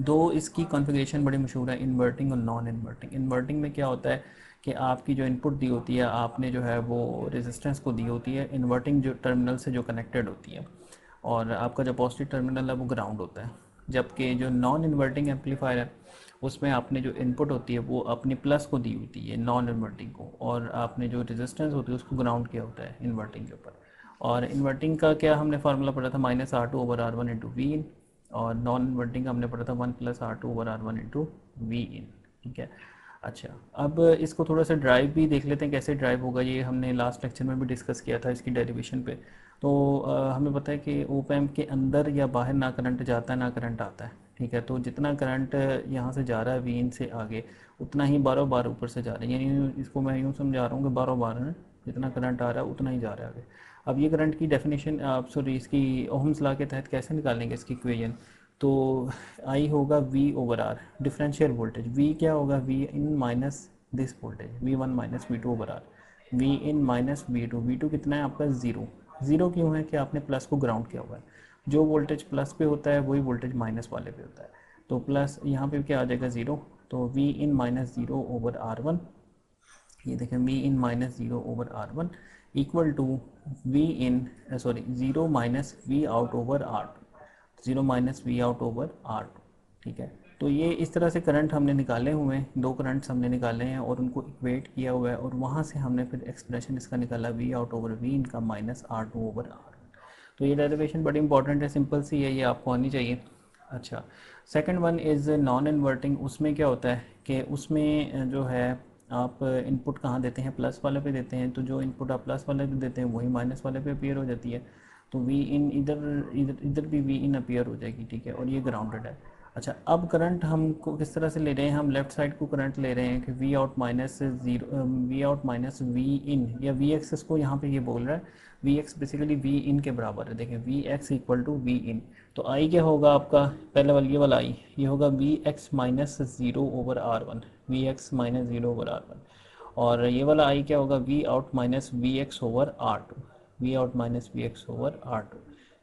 दो इसकी कॉन्फ़िगरेशन बड़ी मशहूर है, इन्वर्टिंग और नॉन इन्वर्टिंग। इन्वर्टिंग में क्या होता है कि आपकी जो इनपुट दी होती है आपने जो है वो रेजिस्टेंस को दी होती है इन्वर्टिंग जो टर्मिनल से जो कनेक्टेड होती है, और आपका जो पॉजिटिव टर्मिनल है वो ग्राउंड होता है। जबकि जो नॉन इन्वर्टिंग एम्पलीफायर है उसमें आपने जो इनपुट होती है वो अपनी प्लस को दी होती है नॉन इन्वर्टिंग को, और आपने जो रेजिस्टेंस होती है उसको ग्राउंड किया होता है इन्वर्टिंग के ऊपर। और इन्वर्टिंग का क्या हमने फार्मूला पढ़ा था, -R2/R1 × V इन, और नॉन इन्वर्टिंग का हमने पढ़ा था 1 + R2/R1 × V इन। ठीक है। अच्छा, अब इसको थोड़ा सा ड्राइव भी देख लेते हैं कैसे ड्राइव होगा। ये हमने लास्ट लेक्चर में भी डिस्कस किया था इसकी डेरिवेशन पे। तो हमें पता है कि ओप एम्प के अंदर या बाहर ना करंट जाता है ना करंट आता है। ठीक है, तो जितना करंट यहाँ से जा रहा है वी इन से आगे उतना ही बारह बार ऊपर से जा रहा है, यानी इसको मैं यूँ समझा रहा हूँ कि बारह बार है, जितना करंट आ रहा है उतना ही जा रहा है आगे। अब ये करंट की डेफिनेशन आप सॉरी इसकी ओहम्स लॉ के तहत कैसे निकालेंगे इसकी इक्वेशन। तो आई होगा V/R, डिफरेंशियल वोल्टेज। V क्या होगा, V in minus this voltage V1 - V2/R, V in minus V2 कितना है आपका ज़ीरो। ज़ीरो क्यों है कि आपने प्लस को ग्राउंड किया हुआ है, जो वोल्टेज प्लस पे होता है वही वोल्टेज माइनस वाले पे होता है। तो प्लस यहाँ पे क्या आ जाएगा ज़ीरो, तो V इन -0/R1, ये देखें V in -0/R1 equal to zero minus V out/R2, zero minus V out/R2। ठीक है, तो ये इस तरह से करंट हमने निकाले हुए हैं, दो करंट्स हमने निकाले हैं और उनको इक्वेट किया हुआ है, और वहाँ से हमने फिर एक्सप्रेशन इसका निकाला V out/V in का -R2/R1। तो ये डेरिवेशन बड़ी इंपॉर्टेंट है, सिंपल सी है, ये आपको आनी चाहिए। अच्छा, second one is non inverting. उसमें क्या होता है कि उसमें जो है आप इनपुट कहाँ देते हैं, प्लस वाले पे देते हैं, तो जो इनपुट आप प्लस वाले पे देते हैं वही माइनस वाले पे अपीयर हो जाती है। तो वी इन इधर इधर इधर भी वी इन अपीयर हो जाएगी। ठीक है, और ये ग्राउंडेड है। अच्छा, अब करंट हमको किस तरह से ले रहे हैं, हम लेफ्ट साइड को करंट ले रहे हैं कि V out minus zero, V out minus V in, या वी एक्स इसको यहाँ पे ये बोल रहा है। V x basically V in के बराबर है, देखें V x equal to V in. तो आई क्या होगा आपका, पहले वाला ये वाला आई, ये होगा we x -0/R1, V x - 0/R1। और ये वाला आई क्या होगा, V out minus V x/R2, V out minus V x/R2।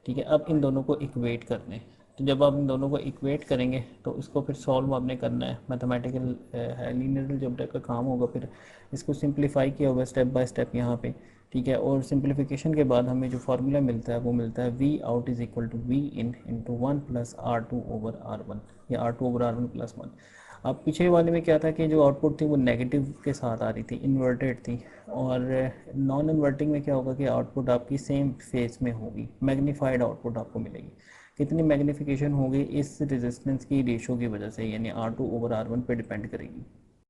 ठीक है, अब इन दोनों को इक्वेट कर लें। तो जब आप इन दोनों को इक्वेट करेंगे तो इसको फिर सॉल्व आपने करना है, मैथमेटिकल है, लीनियर अलजेब्रा का काम होगा। फिर इसको सिंप्लीफाई किया होगा स्टेप बाय स्टेप यहाँ पे। ठीक है, और सिंप्लीफिकेशन के बाद हमें जो फार्मूला मिलता है वो मिलता है V out is equal to V in into 1 + R2/R1, या R2/R1 + 1। अब पीछे वाले में क्या था कि जो आउटपुट थी वो नेगेटिव के साथ आ रही थी, इन्वर्टेड थी। और नॉन इन्वर्टिंग में क्या होगा कि आउटपुट आपकी सेम फेस में होगी, मैग्नीफाइड आउटपुट आपको मिलेगी। कितनी मैग्नीफिकेशन होगी, इस रेजिस्टेंस की रेशो की वजह से, यानी R2/R1 पे डिपेंड करेगी।